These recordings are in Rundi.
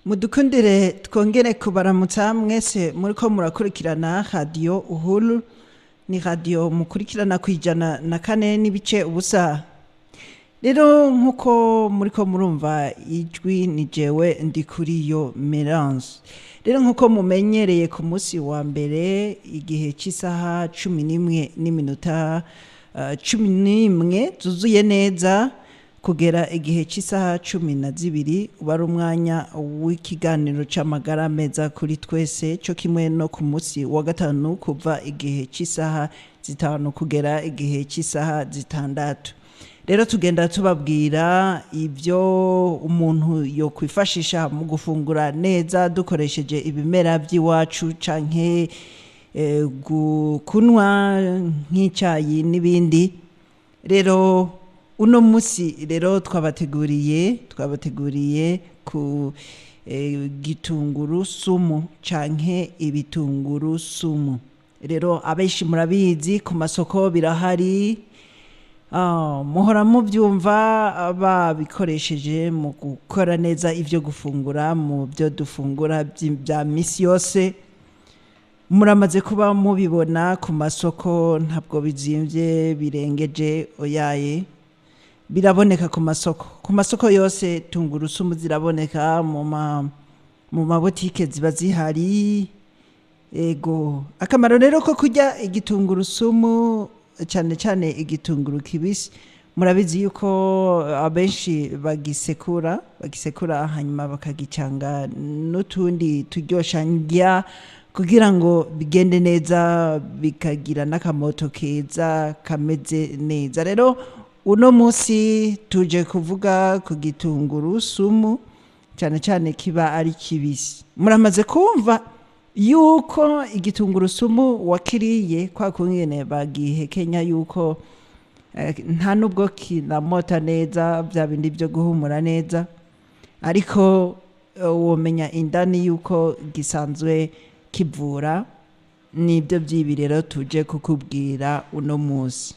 Mudukundire twongere kubaramutsa mwese muriko murakurikirana radio Uhuru, ni radio mukurikirana kwijana na kane n'ibice ubusa. Rero nkuko muriko murumva ijwi ni jewe Ndikuriyo Melange. Rero nkuko mumenyereye ku munsi wa mbere igihe cy'isaha 11 n'iminota 11 zuzuye neza kugera igihe cy'isaha 12 ubari umwanya w'ikiganiro c'amagara meza kuri twese cyo kimwe no ku munsi wa gatanu kuva igihe cy'isaha 5 kugera igihe cy'isaha 6. Rero tugenda tubabwira ibyo umuntu yo kwifashisha mu gufungura neza dukoresheje ibimera by'iwacu canke kunwa nk'icyayi n'ibindi. Rero uno musi rero twabateguriye ku gitunguru sumu canke ibitunguru sumu. Rero abenshi murabizi ku masoko birahari, muhora mubyumva babikoresheje mu gukora neza ivyo gufungura mu byo dufungura bya misi yose. Muramaze kuba mubibona ku masoko, ntabwo bizimvye birengeje oyaye, biraboneka ku masoko yose. Tungurusumu ziraboneka mu mabotike ziba zihari. Ego akamaro rero ko kurya igitungurusumu cyane cyane igitunguru kibisi, murabizi yuko abenshi bagisekura hanyuma bakagicanga n'utundi turyosha ndya kugira ngo bigende neza, bikagira n'akamoto keza kameze neza. Rero uno musi tuje kuvuga ku gitunguru sumu cyane cyane kiba ari kibisi. Muramaze kumva yuko igitunguru sumu wakiriye kwa kungene bagihekenya yuko nta nubwo kinamota neza bya bindi byo guhumura neza, ariko womenya indani yuko gisanzwe kivura. Nibyo byibirero tuje kukubwira uno musi.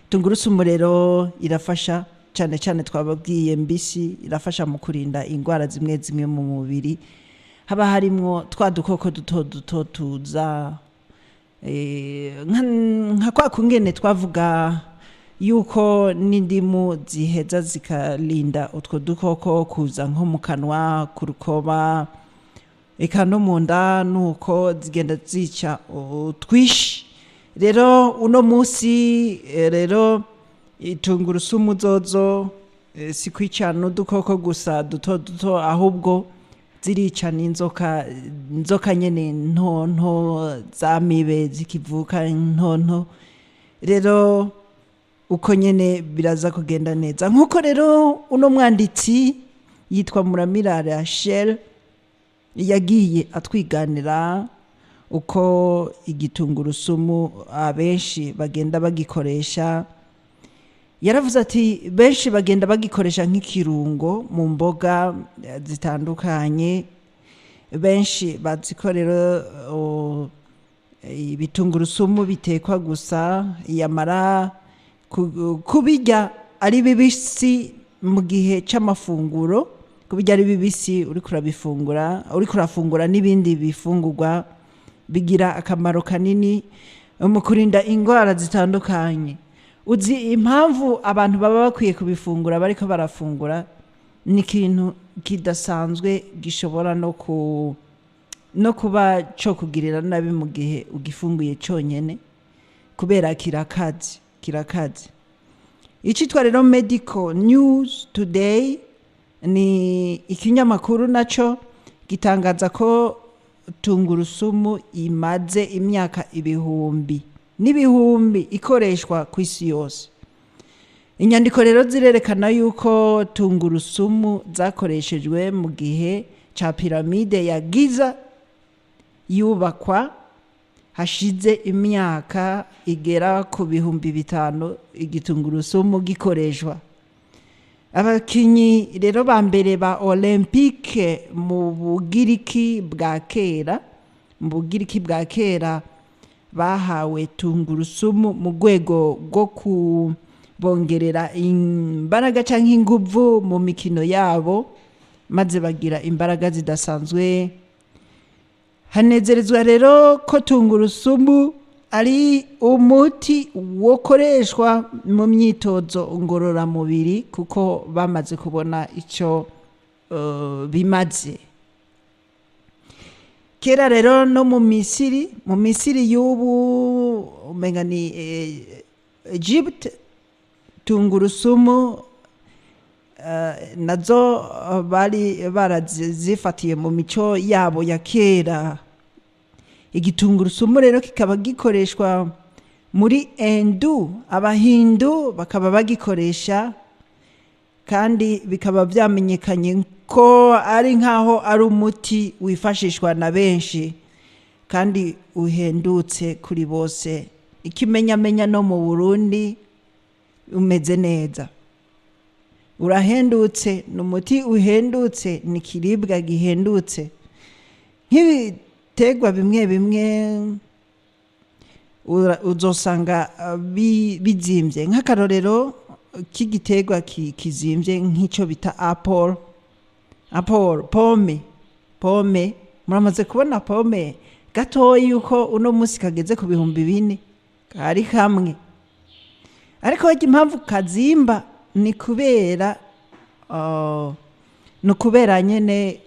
Tungurusumu rero irafasha cyane cyane, twababwiye mbisi irafasha mu kurinda indwara zimwe zimwe mu mubiri. Haba harimwo twa dukoko duto tuza nka kwa kungene twavuga yuko n'indimu ziheza zikarinda utwo dukoko kuza nko mu kanwa, ku rukoba, eka no mu nda, nuko zigenda zica twishi. Rero uno musi rero itungurusumu zozo si kwica n'udukoko gusa duto ahubwo zirica n'inzoka nyene nto zamibe zikivuka nto. Rero uko nyene biraza kugenda neza. Nkuko rero uno mwanditsi yitwa Muramira Rachel yagiye atwiganira uko igitungurusumu abenshi bagenda bagikoresha. Yaravuze ati benshi bagenda bagikoresha nk'ikirungo mu mboga zitandukanye. Benshi bazikorera ibitungurusumu bitekwa gusa, yamara kubijya ari bibisi mu gihe c'amafunguro, kubijya ari bibisi uri kurafungura n'ibindi bifungurwa bigira akamaro kanini mu kurinda indwara zitandukanye. Uzi impamvu abantu baba bakwiye kubifungura bariko barafungura? Ni ikintu kidasanzwe gishobora no kuba cyo kugirira nabi mu gihe ugifunguye cyonyene, kubera kirakaze. Icitwa rero Medical News Today ni ikinyamakuru naco gitangaza ko tungurusumu imaze imyaka ibihumbi n'ibihumbi ikoreshwa ku isi yose. Inyandiko rero zirerekana yuko tungurusumu zakoreshejwe mu gihe ca piramide ya Giza yubakwa hashize imyaka igera ku 5,000 igitungurusumu gikoreshwa. Abakinyi rero ba mbere ba Olympique mu Bugiriki bwa kera bahawe tungurusumu mu rwego rwo kubongerera imbaraga canke inguvu mu mikino yabo maze bagira imbaraga zidasanzwe. Hanezerezwa rero ko tungurusumu ari umuti wokoreshwa mu myitozo ngororamubiri kuko bamaze kubona icyo bimaze. Kera rero no mu Misiri y'ubu umenga ni Egypt, tungurusumu nazo bari barazifatiye mu mico yabo ya kera. Igitungurusumu rero kikaba gikoreshwa muri Hindu, abahindu bakaba bagikoresha kandi bikaba byamenyekanye ko ari nkaho ari umuti wifashishwa na benshi kandi uhendutse kuri bose. Ikimenyamenya no mu Burundi umeze neza, urahendutse, ni umuti uhendutse, ni kiribwa gihendutse. Nk'ibiterwa bimwe bimwe uzosanga bizimvye, nk'akarorero k'igiterwa kizimvye nk'icyo bita apple, pome. Muramaze kubona pome gatoyi yuko uno munsi kageze ku 4,000 kari kamwe, ariko impamvu kazimba ni kubera nyene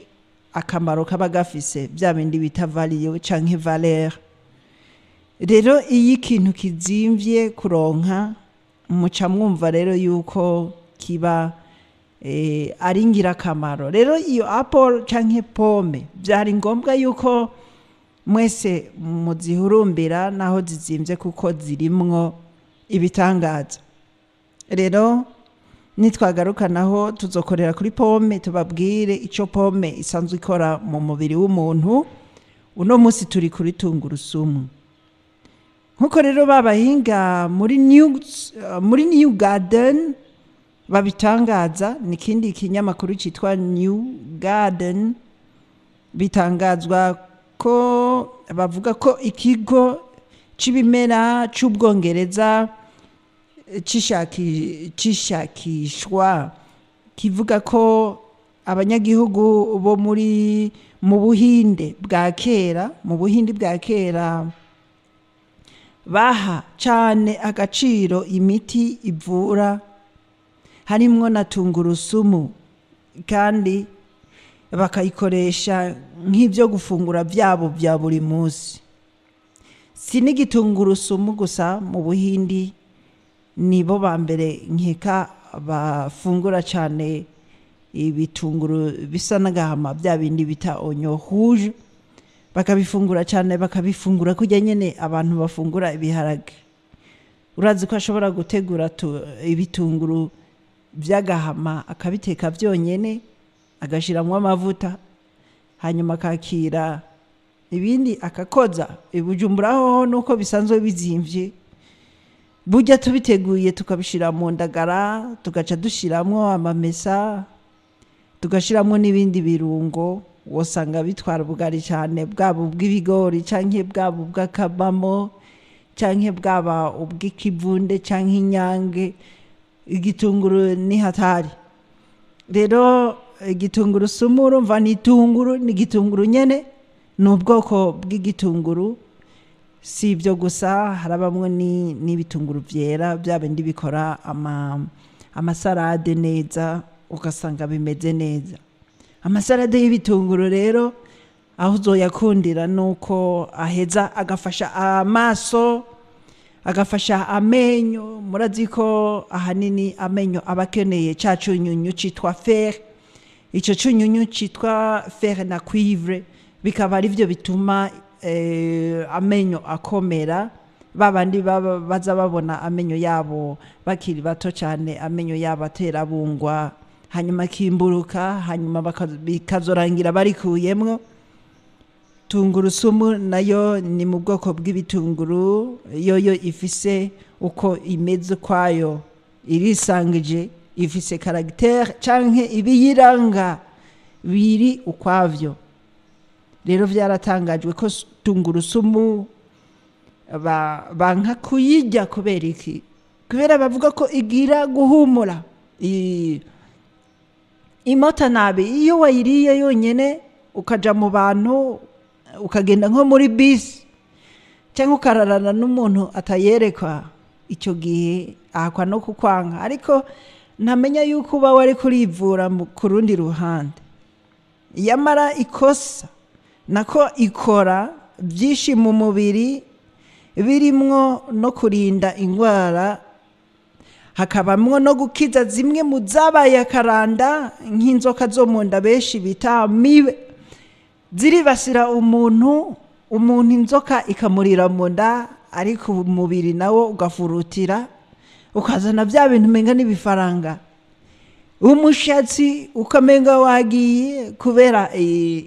akamaro kaba gafise, bya bindi bita value canke valeur. Rero iyo ikintu kizimvye kuronka, muca mwumva rero yuko kiba ari ngirakamaro. Rero iyo apple canke pome byari ngombwa yuko mwese muzihurumbira naho zizimvye kuko zirimwo ibitangaza. Rero nitwagaruka naho tuzokorera kuri pome, tubabwire icyo pome isanzwe ikora mu mubiri w'umuntu. Uno munsi turi kuri tungurusumu. Nkuko rero babahinga muri New Garden babitangaza, nikindi kinyamakuru cyitwa New Garden, bitangazwa ko bavuga ko ikigo c'ibimera c'Ubwongereza cishakishwa kivuga ko abanyagihugu bo mu Buhinde bwa kera baha cyane agaciro imiti ivura harimwo na tungurusumu, kandi bakayikoresha nk'ibyo gufungura byabo bya buri munsi. Si n'igitungurusumu gusa, mu Buhindi nibo ba mbere nkeka bafungura cyane ibitunguru bisa n'agahama, bya bindi bita oignon rouge, bakabifungura cyane, bakabifungura kujya nyene abantu bafungura ibiharage. Urazi ko ashobora gutegura ibitunguru by'agahama akabiteka byonyene, agashiramwo amavuta, hanyuma akakira ibindi akakoza. Ibujumbura hoho nuko bisanzwe bizimvye, burya tubiteguye tukabishira mu ndagara, tugaca dushiramwo amamesa, tugashiramwo n'ibindi birungo, wosanga bitwara ubugari cyane, bwaba ubw'ibigori canke bwaba ubw'akabamo canke bwaba ubw'ikivunde canke inyange. Igitunguru ni hatari. Rero igitunguru urumva ni igitunguru nyene, ni ubwoko bw'igitunguru. Si ibyo gusa, harabamwe n'ibitunguru byera, bya bindi bikora amasarade neza, ugasanga bimeze neza. Amasarade y'ibitunguru rero aho uzoyakundira nuko aheza agafasha amaso, agafasha amenyo. Murazi ko ahanini amenyo abakeneye ca cunyunyu citwa fer. Ico cunyunyu citwa fer na cuivre bikaba ari byo bituma amenyo akomera. Babandi baza babona amenyo yabo bakiri bato cyane, amenyo yabo aterabungwa, hanyuma kimburuka, hanyuma bikazorangira barikuyemwo. Tungurusumu nayo ni mu bwoko bw'ibitunguru, yoyo ifise uko imeze kwayo, irisangije, ifise caractère canke ibiyiranga biri ukwavyo. Rero vyaratangajwe ko tungurusumu banka kuyirya kubera iki? Kubera bavuga ko igira guhumura, imota nabi iyo wayiriye yonyene ukaja mu bantu ukagenda nko muri bisi cyangwa ukararana n'umuntu atayerekwa, icyo gihe ahakwa no kukwanga, ariko ntamenya yuko uba wari kurivura ku rundi ruhande. Yamara ikosa nako ikora byinshi mu mubiri birimwo no kurinda indwara, hakabamwo no gukiza zimwe mu zabaye akaranda nk'inzoka zo mu nda benshi bita amibe, ziribasira umuntu inzoka ikamurira mu nda, ariko umubiri nawo ugafurutira ukazana bya bintu umenga n'ibifaranga, umushatsi ukamenga wagiye kubera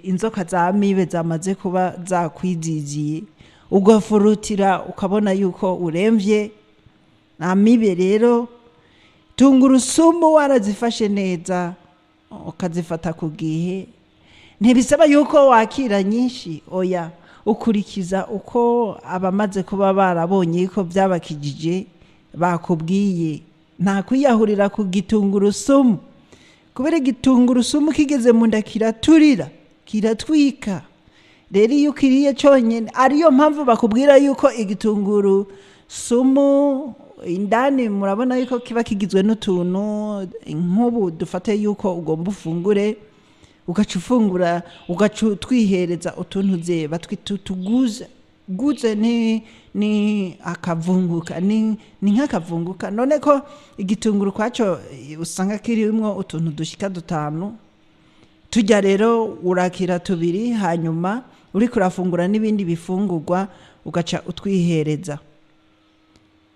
inzoka za amibe zamaze kuba zakwiziziye, ugafurutira ukabona yuko uremvye. Amibe rero tungurusumu warazifashe neza ukazifata ku gihe, ntibisaba yuko wakira nyinshi, oya, ukurikiza uko abamaze kuba barabonye ko byabakijije bakubwiye. Nta kwiyahurira ku gitungurusumu, kubera igitungurusumu kigeze mu nda kiraturira kiratwika. Rero iyo ukiriye cyonyine, ariyo mpamvu bakubwira yuko igitungurusumu indani murabona yuko kiba kigizwe n'utuntu, nk'ubu dufate yuko ugomba ufungure, ugaca ufungura ugaca twihereza utuntu ze batwituguza guze ni akavunguka, ni nk'akavunguka. None ko igitunguru kwaco usanga kirimwo utuntu dushika 5 tujya, rero urakira 2, hanyuma uri kurafungura n'ibindi bifungurwa ugaca utwihereza.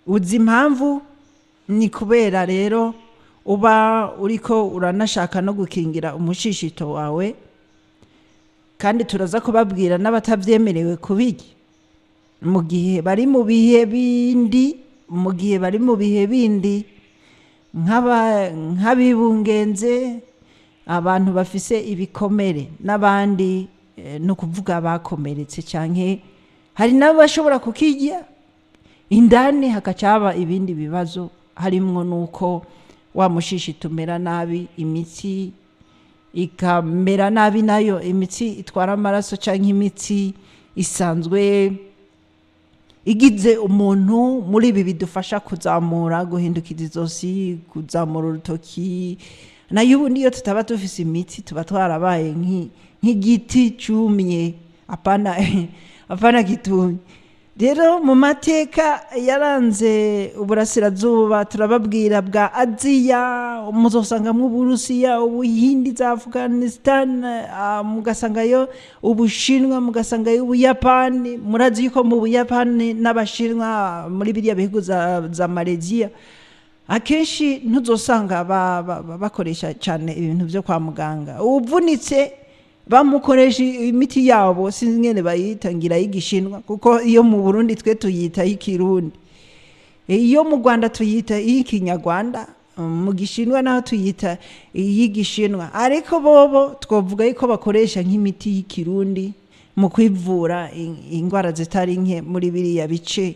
Uzi impamvu? Ni kubera rero uba uriko uranashaka no gukingira umushishito wawe, kandi turaza kubabwira n'abatavyemerewe kubirya mu gihe bari mu bihe bindi, nk'abibungenze, abantu bafise ibikomere, n'abandi no kuvuga bakomeretse, canke hari nabo bashobora kukirya indani hakacaba ibindi bibazo, harimwo nuko wa mushishito umera nabi, imitsi ikamera nabi, nayo imitsi itwara amaraso canke imitsi isanzwe igize umuntu. Muri ibi bidufasha kuzamura, guhindukiza izosi, kuzamura urutoki, nayo ubundi iyo tutaba dufise imitsi tuba twarabaye nk'igiti cumye, apana gitumye. Rero mu mateka yaranze uburasirazuba turababwira bwa Aziya, muzosangamwo Uburusiya, Ubuhindi, za Afghanistan, mugasangayo Ubushinwa, mugasangayo Ubuyapani. Murazi yuko mu Buyapani n'Abashinwa muri biriya bihugu za Malaysia akenshi ntuzosanga bakoresha cyane ibintu byo kwa muganga. Ubuvunitse bamukoresha imiti yabo, sinzi ngene bayita, ngira y'Igishinwa, kuko iyo mu Burundi twe tuyita y'Ikirundi, iyo mu Rwanda tuyita y'Ikinyarwanda, mu Gishinwa naho tuyita y'Igishinwa, ariko bobo twovuga yuko bakoresha nk'imiti y'Ikirundi mu kwivura indwara zitari nke muri biriya bice.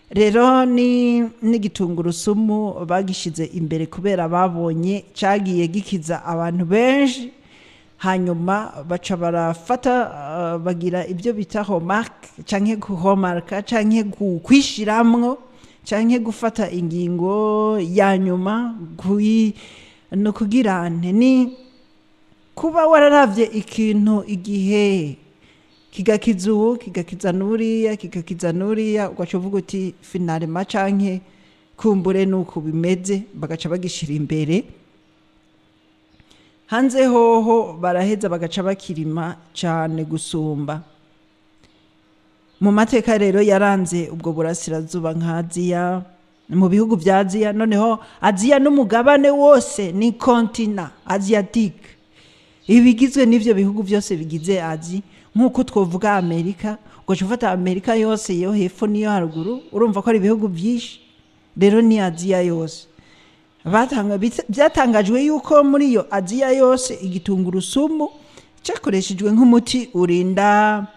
Rero n'igitungurusumu bagishize imbere kubera babonye cagiye gikiza abantu benshi, hanyuma baca barafata bagira ibyo bita homark, canke kuhomarka, canke kwishiramwo, canke gufata ingingo ya nyuma no kugirane, ni kuba wararavye ikintu igihe kigakiza ubu, kigakiza nuriya, ugaca uvuga uti finalema canke kumbure nuko bimeze, bagaca bagishira imbere. Hanze hoho baraheza bagaca bakirima cyane gusumba. Mu mateka rero yaranze ubwo burasirazuba nka Aziya, mu bihugu bya Aziya, noneho Aziya n'umugabane wose ni kontina Asiatique, ibigizwe n'ivyo bihugu byose bigize Aziya. Nk'uko twovuga Amerika, ugaca ufata Amerika yose yo hepfo n'iyo haruguru, urumva ko ari ibihugu byinshi. Rero ni Aziya yose. Byatangajwe yuko muri iyo Aziya yose igitungurusumu cyakoreshejwe nk'umuti urinda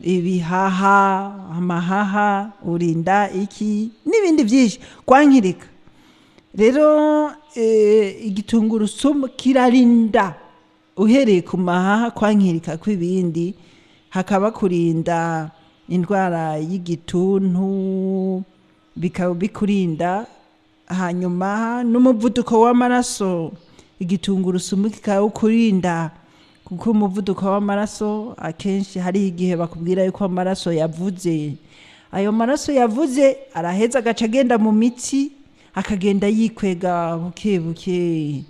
ibihaha, amahaha, urinda iki n'ibindi byinshi, kwankirika. Rero igitungurusumu kirarinda uhereye ku mahaha kwankirika kw'ibindi, hakaba kurinda indwara y'igituntu, bikaba bikurinda hanyuma n'umuvuduko w'amaraso. Igitungurusumu kikawukurinda kuko umuvuduko w'amaraso akenshi hari igihe bakubwira yuko amaraso yavuze. Ayo maraso yavuze araheza agaca agenda mu mitsi akagenda yikwega buke buke.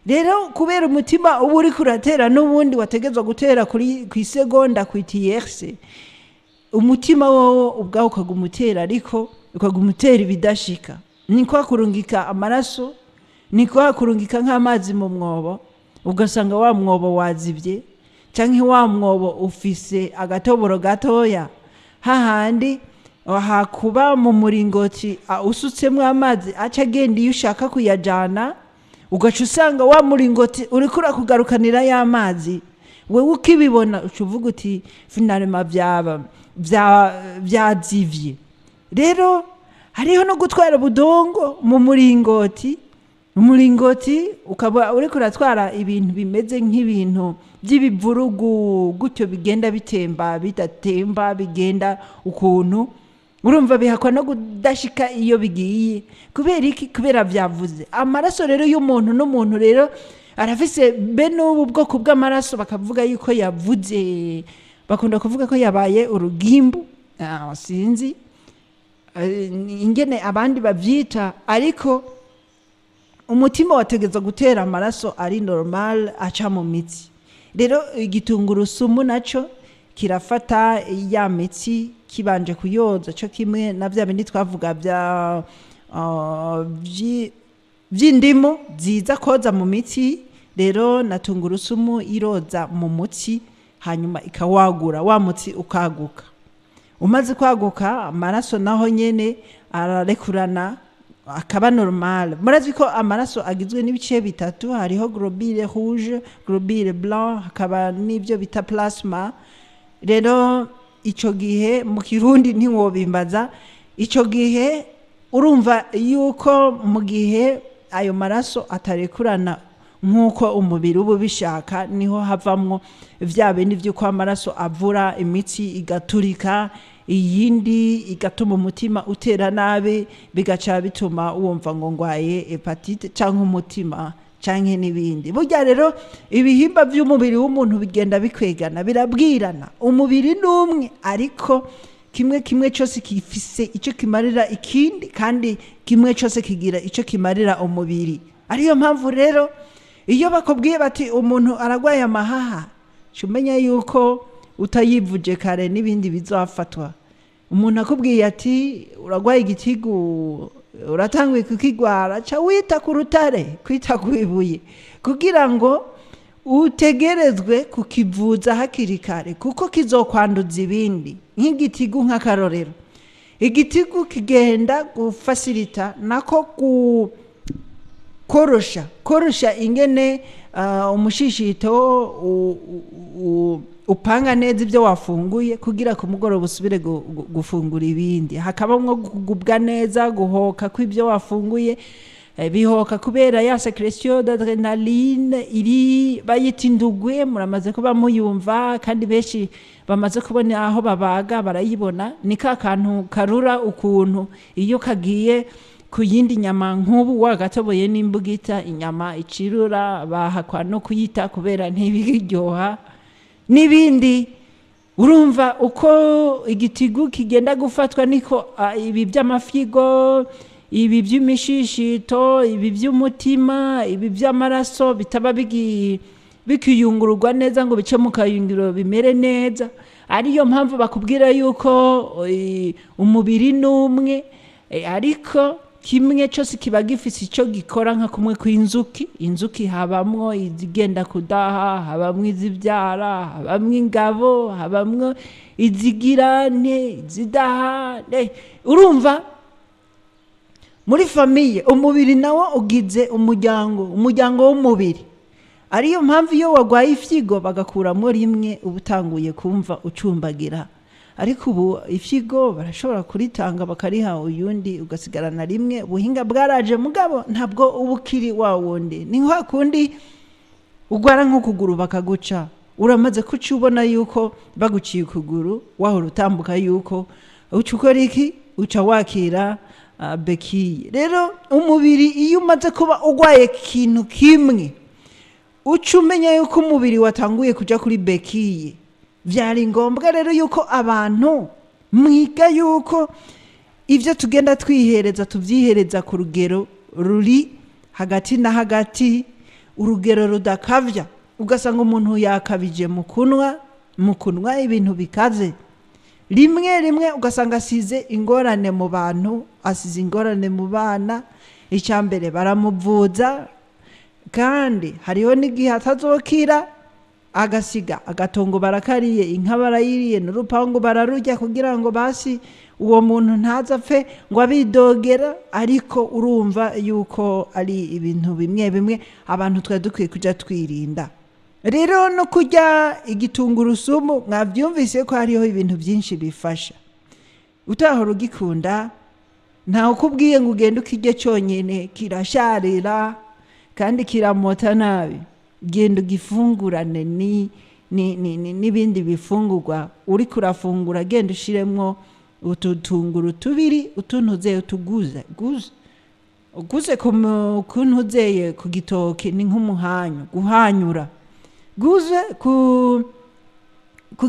Rero kubera umutima uba uri kuratera n'ubundi wategezwa gutera ku isegonda ku itiyerse, umutima wowo ubwawo ukagumutera, ariko ukagumutera ibidashika. Niko hakurungika amaraso, niko hakurungika nk'amazi mu mwobo, ugasanga wa mwobo wazibye, canke wa mwobo ufise agatoboro gatoya, hahandi hakuba mu muringoti usutsemwo amazi aca agenda iyo ushaka kuyajana, ugaca usanga wa muringoti uriko urakugarukanira y'amazi. Wewe ukibibona uca uvuga uti finalema vyazivye. Rero hariho no gutwara budongo mu muringoti. Umuringoti ukaba uriko uratwara ibintu bimeze nk'ibintu by'ibivurugu gutyo, bigenda bitemba bidatemba, bigenda ukuntu, urumva bihakwa no kudashika iyo bigiye. Kubera iki? Kubera vyavuze. Amaraso rero y'umuntu n'umuntu rero arafise n'ubu bwoko bw'amaraso bakavuga yuko yavuze, bakunda kuvuga ko yabaye urugimbu, sinzi ingene abandi bavyita, ariko umutima wategeza gutera amaraso ari normal aca mu mitsi. Rero igitungurusumu naco kirafata ya mitsi kibanje kuyoza, cyo kimwe na vya bindi twavuga vy'indimo ziza koza mu mitsi. Rero na tungurusumu iroza mu mutsi, hanyuma ikawagura wa mutsi ukaguka. Umaze kwaguka amaraso naho nyene ararekurana akaba normal. Murazi ko amaraso agizwe n'ibice bitatu, hariho globule rouge, globule blanc, hakaba n'ivyo bita plasma. Rero ico gihe mu Kirundi ntiwobimbaza, ico gihe urumva yuko mu gihe ayo maraso atarekurana nk'uko umubiri uba ubishaka, niho havamwo vya bindi vy'uko amaraso avura imitsi igaturika, iyindi igatuma umutima utera nabi, bigaca bituma wumva ngo ngwaye hepatite canke umutima canke n'ibindi. Burya rero ibihimba vy'umubiri w'umuntu bigenda bikwegana, birabwirana. Umubiri n'umwe, ariko kimwe kimwe cyose gifise ico kimarira ikindi, kandi kimwe cyose kigira ico kimarira umubiri. Ariyo mpamvu rero iyo bakubwiye bati umuntu aragwaye amahaha, cumenya yuko utayivuje kare n'ibindi bizafatwa. Umuntu akubwiye ati uragwaye igitigu, uratanguye kukigwara, ca wita ku rutare, kwita ku ibuye, kugira ngo utegerezwe kukivuza hakiri kare, kuko kizokwanduza ibindi. Nk'igitigu nk'akarorero, igitigu kigenda gufasirita nako korosha ingene umushishito upanga neza ibyo wafunguye, kugira ku mugoroba usubire gufungura ibindi. Hakabamwo kugubwa neza, guhoka kw'ibyo wafunguye, bihoka kubera ya secretion d'adrenaline iri bayita indugwe, muramaze kuba muyumva, kandi benshi bamaze kubona aho babaga barayibona. Ni ka kantu karura ukuntu iyo kagiye ku yindi nyama, nk'ubu wagatoboye n'imbugita, inyama icirura, bahakwa no kuyita kubera ntibiryoha n'ibindi. Urumva uko igitigu kigenda gufatwa, niko ibi by'amafyigo, ibi by'imishishito, ibi by'umutima, ibi by'amaraso bitaba bikiyungururwa neza ngo bice mu kayungiro bimere neza. Ariyo mpamvu bakubwira yuko umubiri n'umwe, ariko kimwe cyose kiba gifise ico gikora, nka kumwe kw'inzuki. Inzuki habamwo izigenda kudaha, habamwo izivyara, habamwo ingabo, habamwo izigirane, izidahane. Urumva muri famiye umubiri nawo ugize umuryango w'umubiri. Ariyo mpamvu iyo wagwaye ifyigo bagakuramwo rimwe, ubutanguye kumva ucumbagira. ariko ubu ifyigo barashobora kuritanga bakariha uyundi ugasigarana rimwe. Ubuhinga bwaraje mugabo ntabwo ubukiri wa wundi. Ni nka kundi ugwara nk'ukuguru bakaguca, uramaze kuci ubona yuko baguciye ukuguru wahora utambuka yuko uca ukora iki, uca wakira bekiye. Rero umubiri iyo umaze kuba ugwaye ikintu kimwe uca umenya yuko umubiri watanguye kuja kuri bekiye. Vyari ngombwa rero yuko abantu mwiga yuko ivyo tugenda twihereza tuvyihereza ku rugero ruri hagati na hagati, urugero rudakavya. Ugasanga umuntu yakabije mu kunwa ibintu bikaze, rimwe ugasanga asize ingorane mu bantu, asize ingorane mu bana. Icyambere baramuvuza kandi hariho n'igihe atazokira agasiga agatongo barakariye, inka barayiriye, n'urupangu bararujya kugira ngo basi uwo muntu ntazapfe ngo abidogera. Ariko urumva yuko ari ibintu bimwe abantu twari dukwiye kuja twirinda. Rero no kurya igitungurusumu mwavyumvise ko hariho ibintu byinshi bifasha. Utahora ugikunda ntawe ukubwiye ngo ugende ukirye cyonyine, kirasharira kandi kiramota nabi. Genda ugifungurane n'ibindi bifungurwa uri kurafungura. Genda ushiremwo ututunguru tubiri, utuntuze utuguze kuntuzeye ku gitoke ni nk'umuhanyu, guhanyura. Guze ku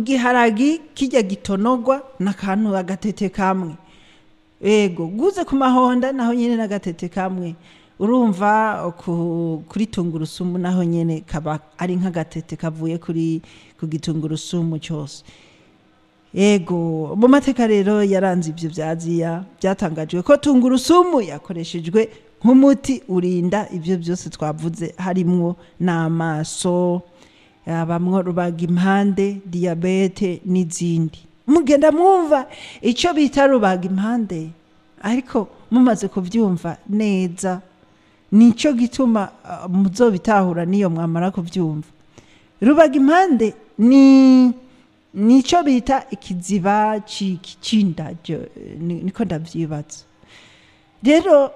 giharagi kijya gitonogwa n'akantu agatete kamwe. Ego guze ku mahonda naho nyene n'agatete kamwe. Urumva kuri tungurusumu naho nyene kaba ari nk'agatete kavuye ku gitungurusumu cyose. Ego mu mateka rero yaranze ibyo byaziya byatangajwe ko tungurusumu yakoreshejwe nk'umuti urinda ibyo byose twavuze, harimwo n'amaso, bamwo rubaga impande, diabete n'izindi. Mugenda mwumva icyo bita rubaga impande, ariko mumaze kuvyumva neza nico gituma muzobitahura niyo mwamara kuvyumva. Rubaga impande nico bita ikiziba cy'inda, niko ndavyibaza. Rero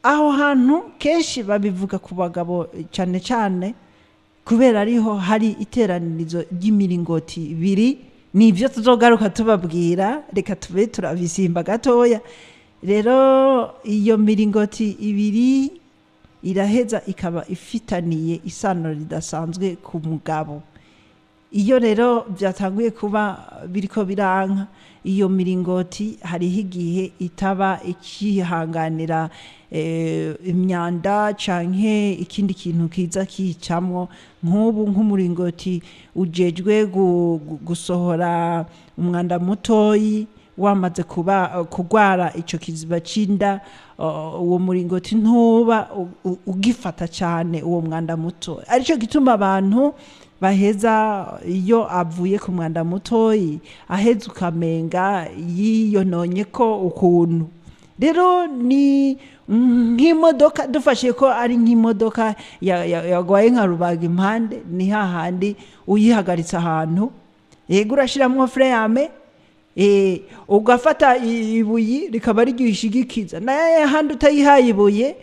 aho hantu kenshi babivuga ku bagabo cyane cyane kubera ariho hari iteranirizo ry'imiringoti ibiri. Nivyo tuzogaruka tubabwira, reka tube turabisimba gatoya. Rero iyo miringoti ibiri iraheza ikaba ifitaniye isano ridasanzwe ku mugabo. Iyo rero byatanguye kuba biriko biranka, iyo miringoti hariho igihe itaba ikihanganira imyanda canke ikindi kintu kiza kicamwo. Nk'ubu nk'umuringoti ujejwe gusohora umwanda mutoyi wamaze kugwara ico kiziba cinda, uwo muringoti ntuba ugifata cyane uwo mwanda muto. Arico gituma abantu baheza iyo avuye ku mwanda mutoyi aheza ukamenga yiyononye ko ukuntu. Rero ni nk'imodoka, dufashe ko ari nk'imodoka yagwaye nka rubaga impande, ni hahandi uyihagaritse ahantu, yego urashiramwo freyame, ugafata ibuyi rikaba ryishigikiza, naye handi utayihaye ibuye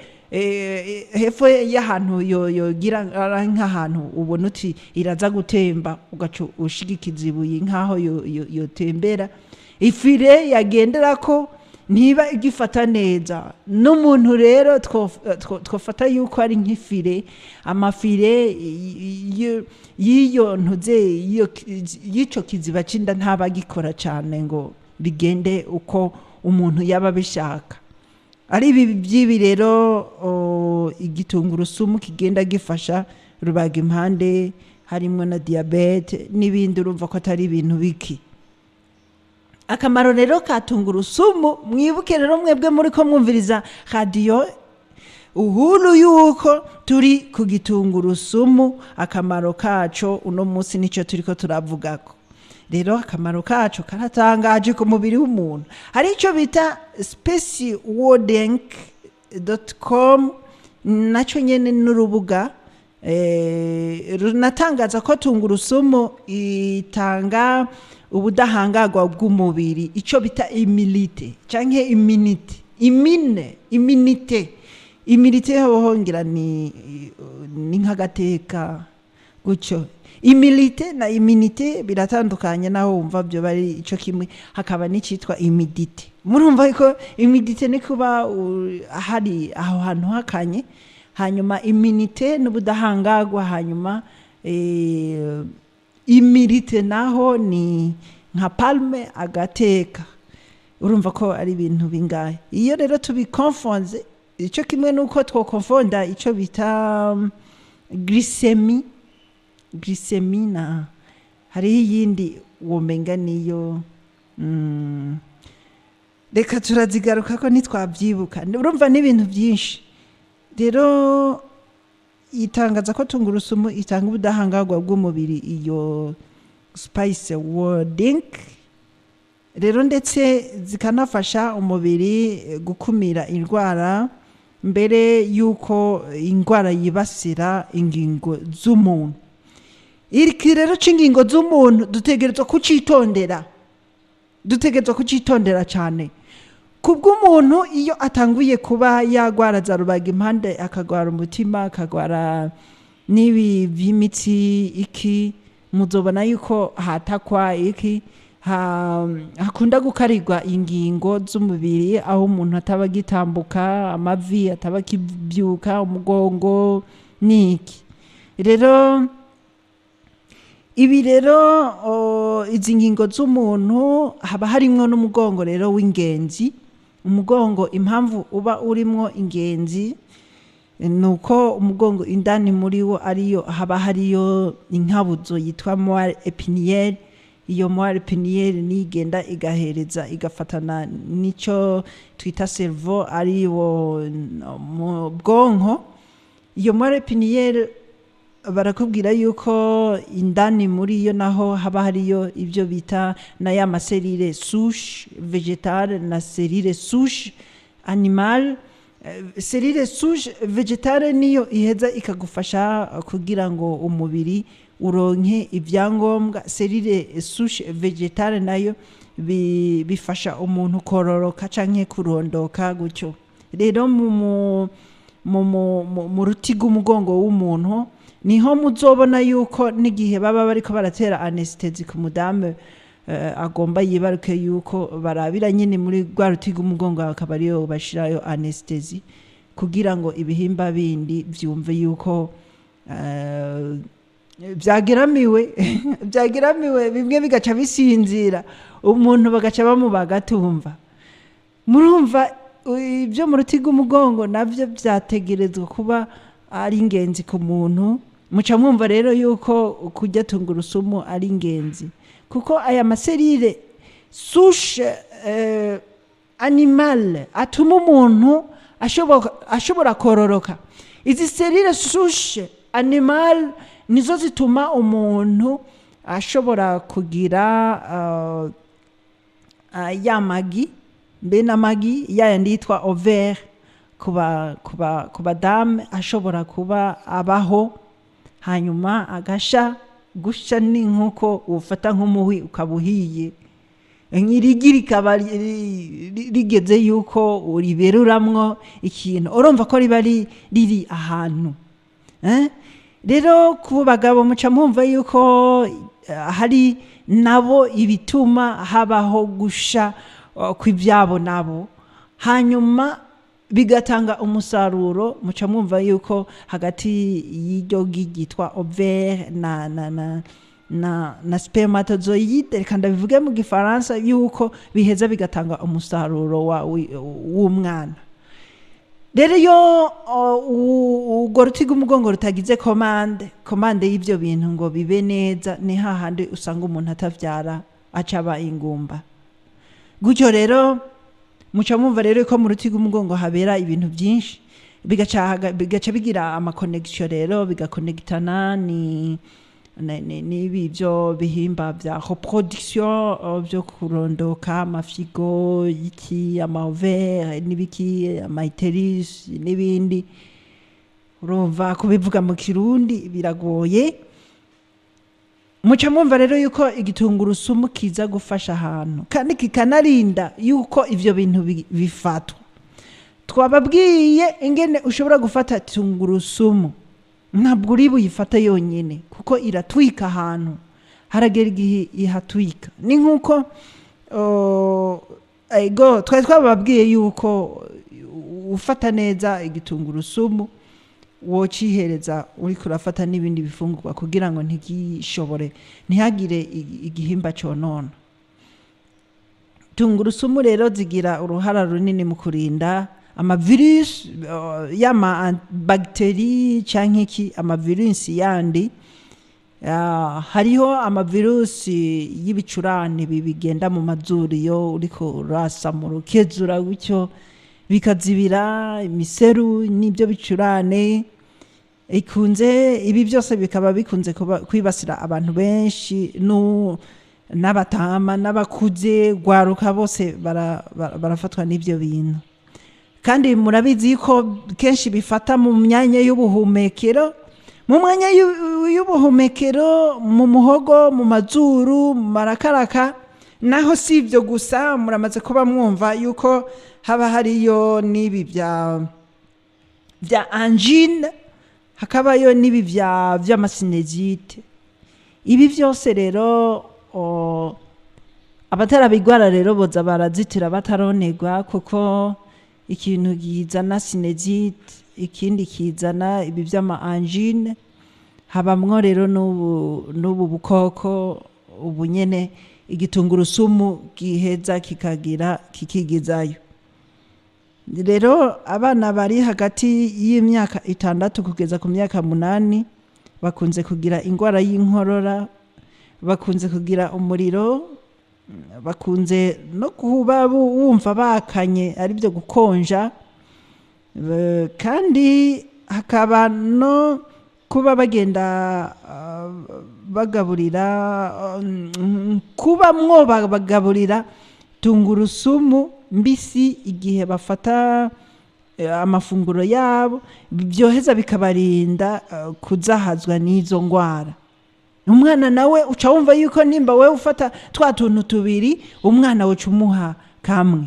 hepfo y'ahantu yogira nk'ahantu ubona uti iraza gutemba, ugaca ushigikiza ibuye nk'aho yotembera. Ifire yagendera ko ntiba igifata neza. N'umuntu rero twafata yuko ari nk'ifire, amafire y'iyo ntuze y'ico kiziba cinda ntaba gikora cyane ngo bigende uko umuntu yaba bishaka. Ari ibi rero igitungurusumu kigenda gifasha rubaga impande, harimo na diabete n'ibindi. Urumva ko atari ibintu biki. Akamaro rero ka tungurusumu, mwibuke rero mwebwe muri ko mwumviriza radio Uhuru yuko turi ku gitungurusumu. Akamaro kaco uno munsi nico turiko turavugako. Rero akamaro kaco karatangaje ku mubiri w'umuntu. Hari ico bita specialwording.com, naco nyene n'urubuga runatangaza ko tungurusumu itanga ubudahangarwa bw'umubiri icyo bita imilite canke iminite hohongera ni nk'agateka gutyo. Imilite na iminite biratandukanye naho wumva byo bari ico kimwe. Hakaba n'icitwa imidite. Murumva ko imidite ni kuba hari aho hantu hakanye, hanyuma iminite n'ubudahangarwa, hanyuma imilite naho ni nka palme, agateka. Urumva ko ari ibintu bingahe. Iyo rero tubikonfonze ico kimwe nuko twokonfonda ico bita glycemie na hariho iyindi womenga niyo reka turazigaruka ko ntitwabyibuka. Urumva n'ibintu byinshi rero itangaza ko tungurusumu itanga ubudahangarwa bw'umubiri, iyo spice wording rero, ndetse zikanafasha umubiri gukumira indwara mbere yuko indwara yibasira ingingo z'umuntu. Iki rero c'ingingo z'umuntu dutegerezwa kucitondera cyane. Kubw'umuntu iyo atanguye kuba yagwara za rubaga impande, akagwara umutima, akagwara n'ibi by'imitsi, iki muzobona yuko hatakwa iki hakunda gukarirwa ingingo z'umubiri, aho umuntu ataba gitambuka, amavi ataba kibyuka, umugongo niki. Rero ibi rero izi ngingo z'umuntu haba harimwo n'umugongo rero w'ingenzi. Umugongo impamvu uba urimwo ingenzi nuko umugongo indani muri wo ariyo haba hariyo inkabuzo yitwa moelle épinière. Iyo moelle épinière nigenda igahereza igafatana nico twita cerveau ariwo mu bwonko. Iyo moelle épinière barakubwira yuko indani muri yo naho haba hariyo ibyo bita na ya maserire souche végétale na serire souche animale. Serire souche végétale niyo iheza ikagufasha kugira ngo umubiri uronke ibyangombwa. Serire souche végétale nayo bifasha umuntu kororoka canke kurondoka gutyo. Rero mu ruti rw'umugongo w'umuntu niho muzobona yuko n'igihe baba bariko baratera anesthesie ku mudamu agomba yibaruke yuko barabira nyine muri rwa ruti rw'umugongo, akaba ariyo bashirayo anesthesie kugira ngo ibihimba bindi vyumve yuko byageramiwe bimwe bigaca bisinzira, umuntu bagaca bamubaga tumva. Murumva ibyo mu ruti rw'umugongo navyo byategerezwa kuba ari ingenzi ku muntu. Muca mwumva rero yuko kurya tungurusumu ari ingenzi, kuko aya maserire souche animale atuma umuntu ashobora kororoka. Izi serire souche animale nizo zituma umuntu ashobora kugira ya magi, mbe n'amagi yayandi yitwa ovaire kuba dame, ashobora kuba abaho hanyuma agasha gusha ni nkuko ufata nk'umuhwi ukabuhiye, nk'irigi rikaba rigeze yuko uriberuramwo ikintu, urumva ko riba riri ahantu. Rero ku bagabo muca mwumva yuko hari nabo ibituma habaho gusha kw'ibyabo nabo, hanyuma bigatanga umusaruro. Muca mwumva yuko hagati y'iryo gitwa ovaire na spermatozoide, reka ndabivuge mu gifaransa, yuko biheza bigatanga umusaruro w'umwana. Rero iyo urwo ruti rw'umugongo rutagize komande y'ibyo bintu ngo bibe neza, ni hahandi usanga umuntu atavyara acaba ingumba gutyo. Rero muca mwumva rero ko mu ruti rw'umugongo habera ibintu byinshi, bigaca bigira amakonegisiyo, rero bigakonegitana n'ibi byo bihimba bya reproduction byo kurondoka, amafigo y'iki, amaovaire n'ibiki, amaiterus n'ibindi. urumva kubivuga mu kirundi biragoye. Muca mwumva rero yuko igitungurusumu kiza gufasha ahantu kandi kikanarinda yuko ivyo bintu bifatwa. Twababwiye ingene ushobora gufata tungurusumu, ntabwo uri buyifata yonyine kuko iratwika ahantu, haragera igihe ihatwika. Ni nk'uko twari twababwiye yuko ufata neza igitungurusumu wocihereza uri kurafata n'ibindi bifungurwa kugira ngo ntihagire igihimba conona. Tungurusumu rero zigira uruhara runini mu kurinda amavirus y'ama bakteri canke amavirusi yandi. Hariho amavirusi y'ibicurane bigenda mu mazuru iyo uriko urasamura ukezura gutyo bikazibira imiseru n'ibyo bicurane. Ibi byose bikaba bikunze kwibasira abantu benshi n'abatama n'abakuze gwaruka bose barafatwa n'ibyo bintu. Kandi murabizi ko kenshi bifata mu myanya y'ubuhumekero, mu mwanya y'ubuhumekero, mu muhogo, mu mazuru, mu marakaraka. Naho si ibyo gusa, muramaze kuba mwumva yuko haba hariyo n'ibi bya angine, hakabayo n'ibi vy'amasinezite. Ibi byose rero abatarabigwara rero boza barazitira bataronegwa, kuko ikintu kizana sinezite, ikindi kizana ibi vy'ama angine, habamwo rero n'ubu bukoko ubu nyene igitungurusumu giheza kikigizayo. Rero abana bari hagati y'imyaka 6 kugeza ku myaka 8 bakunze kugira ingwara y'inkorora, bakunze kugira umuriro, bakunze no kuba wumva bakanye ari byo gukonja, kandi hakaba no kuba bagenda bagaburira kuba bagaburira tungurusumu mbisi igihe bafata amafunguro yabo, byoheza bikabarinda kuzahazwa n'izo ngwara. Umwana nawe uca wumva yuko nimba we ufata twa tuntu tubiri, umwana woca umuha kamwe.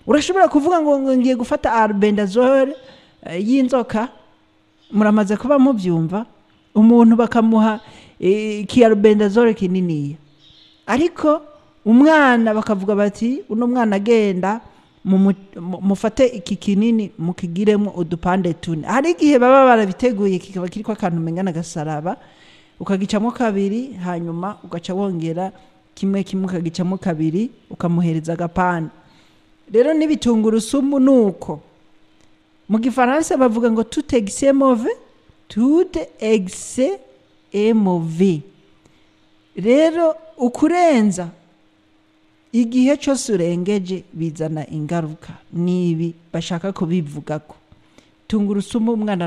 Urashobora kuvuga ngo ngiye gufata albendazole y'inzoka, muramaze kuba mubyumva, umuntu bakamuha albendazole kininiya, ariko umwana bakavuga bati uno mwana agenda mufate iki kinini mukigiremo udupande tune. Hari igihe baba barabiteguye kikaba kiriko akantu mengana gasaraba, ukagicamo kabiri, hanyuma ugaca wongera kimwe ukagicamo kabiri, ukamuhereza agapande. Rero n'ibitungurusumu nuko mu gifaransa bavuga ngo tout excès mauvais, tout excès est mauvais. Rero ukurenza igihe cyose urengeje bizana ingaruka, nibi bashaka kubivugako. Tungurusumu umwana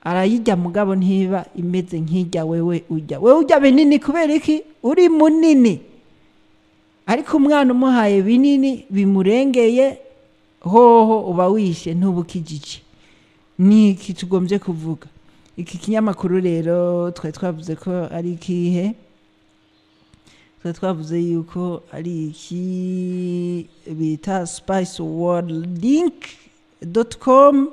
arayijya mugabo ntiba imeze nk'ijya wewe ujya binini, kubera iki uri munini, ariko umwana umuhaye binini bimurengeye hoho uba wishe ntubukijije. Ni iki tugombye kuvuga. Iki kinyamakuru rero twavuze ko ari ikihe, twavuze yuko ari iki bita spiceworldlink.com.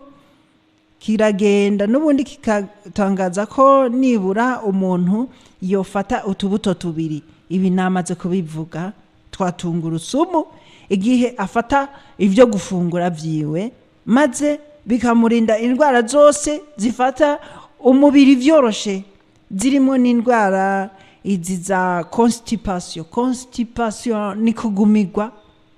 kiragenda n'ubundi kikatangaza ko nibura umuntu yofata utubuto tubiri. Ibi namaze kubivuga, twatungurusumu igihe afata ivyo gufungura vyiwe, maze bikamurinda indwara zose zifata umubiri vyoroshe, zirimo n'indwara izi za constipation ni kugumirwa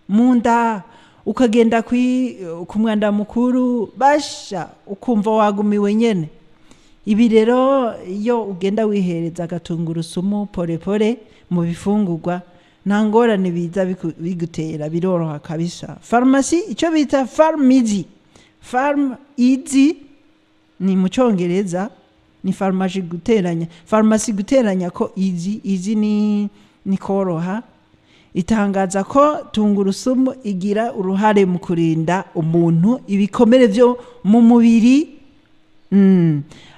mu nda, ukagenda ku mwanda mukuru basha ukumva wagumiwe nyene. Ibi rero iyo ugenda wihereza agatungurusumu pore mu bifungurwa, nta ngorane biza bigutera, biroroha kabisa. Farmasi, icyo bita Farmizi, Farmizi ni mu Cyongereza, ni farmaji guteranya, farmasi guteranya ko izi ni koroha. Itangaza ko tungurusumu igira uruhare mu kurinda umuntu ibikomere byo mu mubiri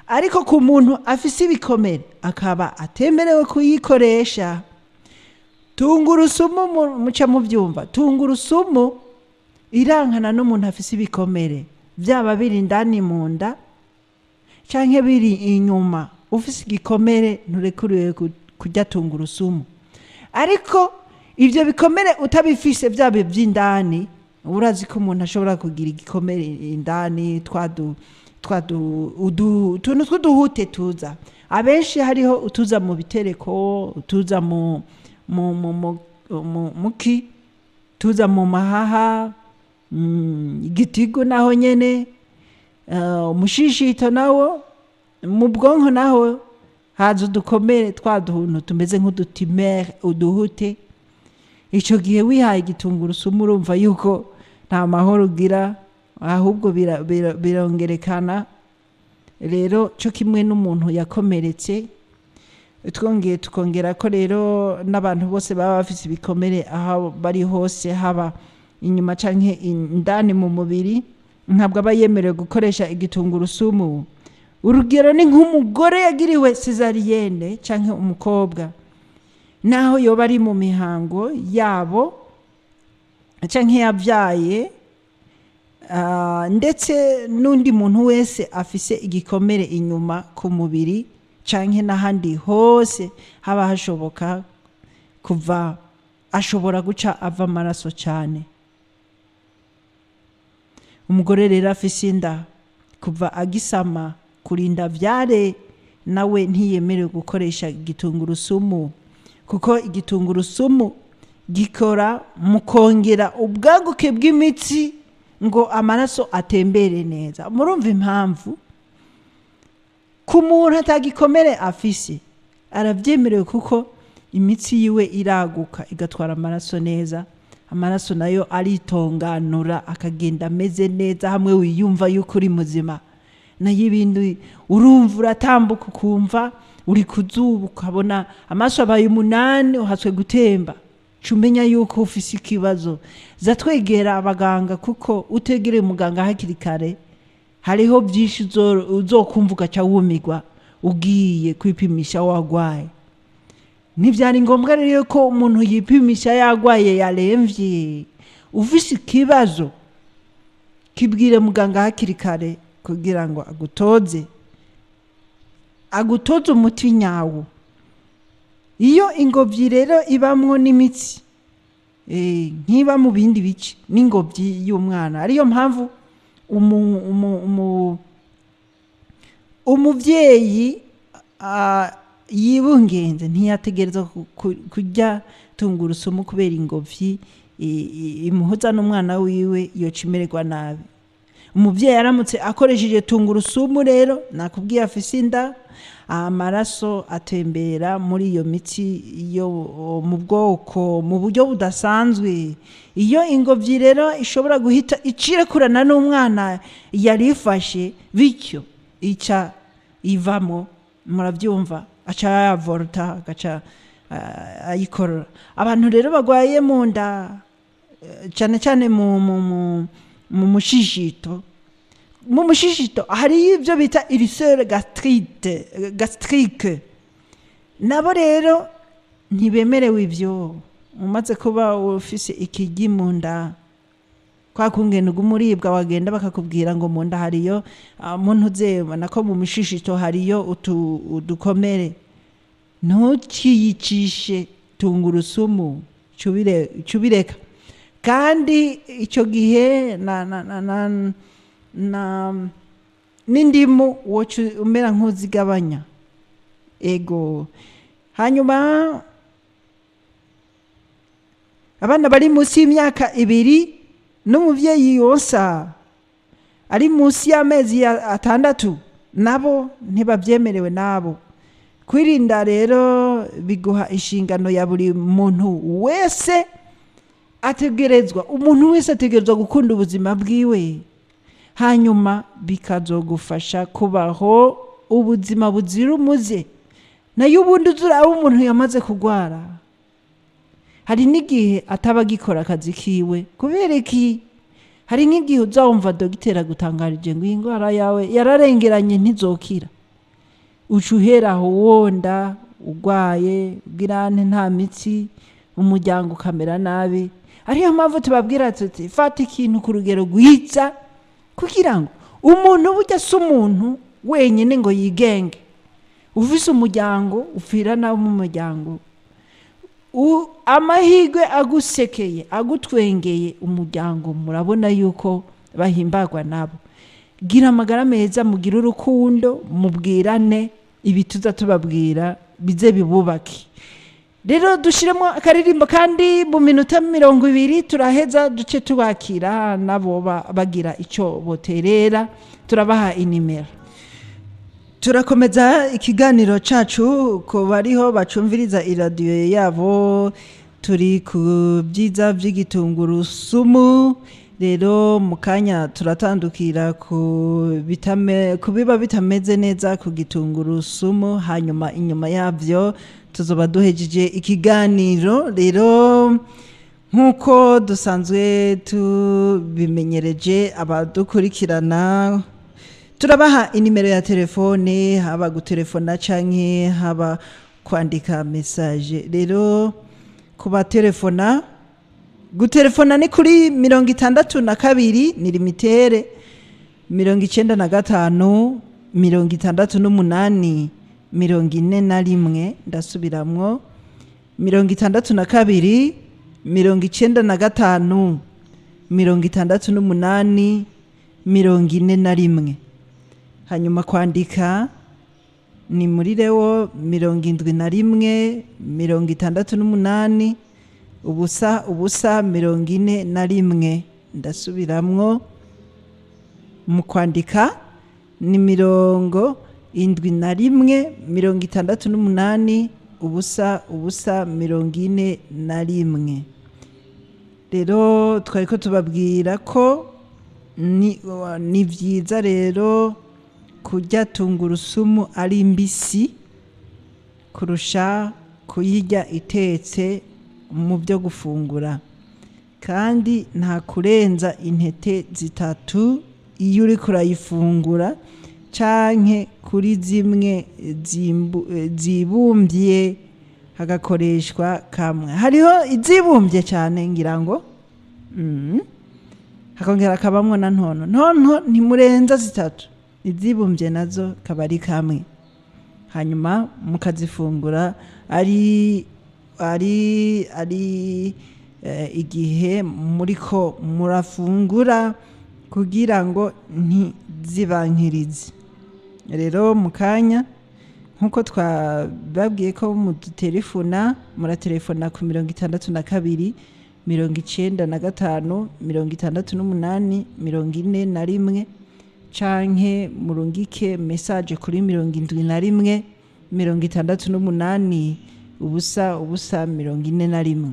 ariko ku muntu afise ibikomere akaba atemerewe kuyikoresha. Tungurusumu muca muvyumva, tungurusumu irankana n'umuntu afise ibikomere, byaba biri indani mu nda canke biri inyuma. Ufise igikomere nturekuriwe kurya tungurusumu, ariko ivyo bikomere utabifise byaba by'indani, urazi ko umuntu ashobora kugira igikomere indani tuntu tw'uduhute tuza. Abenshi hariho utuza mu bitereko, utuza muki, tuza mu mahaha, igitigu naho nyene, umushishito nawo, mu bwonko naho haza udukomere twa duntu tumeze nk'udutimere, uduhute. Ico gihe wihaye igitungurusumu urumva yuko nta mahoro ugira, ahubwo birongerekana. Rero cyo kimwe n'umuntu yakomeretse, twongeye tukongera ko rero n'abantu bose baba bafise ibikomere aho bari hose, haba inyuma canke indani mu mubiri, ntabwo aba yemerewe gukoresha igitungurusumu. Urugero ni nk'umugore yagiriwe cesarienne canke umukobwa, naho yoba ari mu mihango yabo canke yavyaye, ndetse n'undi muntu wese afise igikomere inyuma ku mubiri canke n'ahandi hose haba hashoboka kuva, ashobora guca ava amaraso cane. Umugore rero afise inda kuva agisama kurinda vyare, nawe ntiyemerewe gukoresha igitungurusumu, kuko igitungurusumu gikora mu kongera ubwaguke bw'imitsi ngo amaraso atembere neza. Murumva impamvu ku muntu atagikomere afise aravyemerewe, kuko imitsi yiwe iraguka igatwara amaraso neza, amaraso nayo aritonganura akagenda ameze neza, hamwe wiyumva yuko uri muzima. Nayo ibindi urumva uratambuka ukumva uri kuzuba, ukabona amaraso abaye 8 uhatswe gutemba, cumenya yuko ufise ikibazo. Zatwegera abaganga, kuko utegereye umuganga hakiri kare hariho byinshi uzokumva ugaca wumirwa ugiye kwipimisha wagwaye. Ntivyari ngombwa rero ko umuntu yipimisha yagwaye yaremvye. Ufise ikibazo kibwire muganga hakiri kare kugira ngo agutoze umuti nyawo. Iyo ingobyi rero ibamwo n'imitsi, nkiba mu bindi bice n'ingobyi y'umwana, ariyo mpamvu umuvyeyi yibungenze ntiyategereza kurya tungurusumu kubera ingobyi imuhuza n'umwana wiwe, yocimererwa nabi. Umuvyeyi aramutse akoresheje tungurusumu rero, nakubwiye afise inda, amaraso atembera muri iyo mitsi yo mu bwoko mu buryo budasanzwe. Iyo ingobyi rero ishobora guhita icirekurana n'umwana yarifashe, bityo ica ivamo, muravyumva, aca yavorta, agaca ayikorora. Abantu rero bagwaye mu nda cyane cyane mu mushishito, hari ibyo bita ulcère gastrique, nabo rero ntibemerewe ibyo. Umaze kuba ufise ikigi mu nda, kwa kungena umuribwa wagenda bakakubwira ngo mu nda hariyo muntu uzebona ko mu mushishito hariyo udukomere, ntukiyicishe tungurusumu, cubireka. Kandi icyo gihe n'indimu wocu umera nk'uzigabanya. Ego. Hanyuma abana bari munsi y'imyaka 2 n'umuvyeyi yonsa ari munsi y'amezi 6, nabo ntibavyemerewe nabo. Kwirinda rero biguha inshingano ya buri muntu wese ategerezwa, umuntu wese ategerezwa gukunda ubuzima bwiwe, hanyuma bikazogufasha kubaho ubuzima buzira umuze. Nayo ubundi uzuraba umuntu yamaze kugwara, hari n'igihe ataba gikora akazi kiwe. Kubera iki? hari nk'igihe uzawumva dogiteri agutangarije ngo iyi ndwara yawe yararengeranye ntizokira, uca uhera aho wonda urwaye ubwirane nta mitsi, umuryango ukamera nabi. Ariyo mpamvu tubabwira tuti fata ikintu ku rugero rwiza kugira ngo umuntu burya si umuntu wenyine ngo yigenge, ufise umuryango upfira nawe mu muryango, amahirwe agusekeye agutwengeye umuryango murabona yuko bahimbagwa nabo. Gira amagara meza, mugira urukundo, mubwirane ibi tuza tubabwira bize bibubake. Rero dushiremo akaririmbo kandi mu minota 20 turaheza duce tubakira nabo bagira icyo boterera, turabaha inimero. Turakomeza ikiganiro cacu ko bariho bacumviriza iradiyo yabo, turi ku byiza by'igitunguru-sumu. Rero mukanya turatandukira ku biba bitameze neza ku gitunguru-sumu, hanyuma inyuma yavyo tuzoba duhejeje ikiganiro. Rero nkuko dusanzwe tubimenyereje abadukurikirana, turabaha inimero ya telefone, haba gutelefona canke haba kwandika message. Rero kuba telefona, gutelefona ni kuri 62 ni limitere 95 68 41, ndasubiramwo 62 95 68 41. Hanyuma kwandika ni muri rewo 71 68 ubusa 41. Ndasubiramwo, mu kwandika ni 71 68 ubusa 41. Rero twariko tubabwira ko ni vyiza rero kurya tungurusumu ari mbisi kurusha kuyirya itetse mu byo gufungura, kandi nta kurenza intete 3 iyo uri kurayifungura canke kuri zimwe zibumbye hagakoreshwa kamwe. Hariho izibumbye cyane ngira ngo hakongera kabamwo na ntonto ntimurenza 3, izibumbye nazo kabari kamwe. Hanyuma mukazifungura ari igihe muriko murafungura kugira ngo ntizibankirize. Rero mukanya nkuko twababwiye ko mudutelefona, muratelefona ku 62 95 68 41 canke murungike message kuri 71 68 ubusa 41.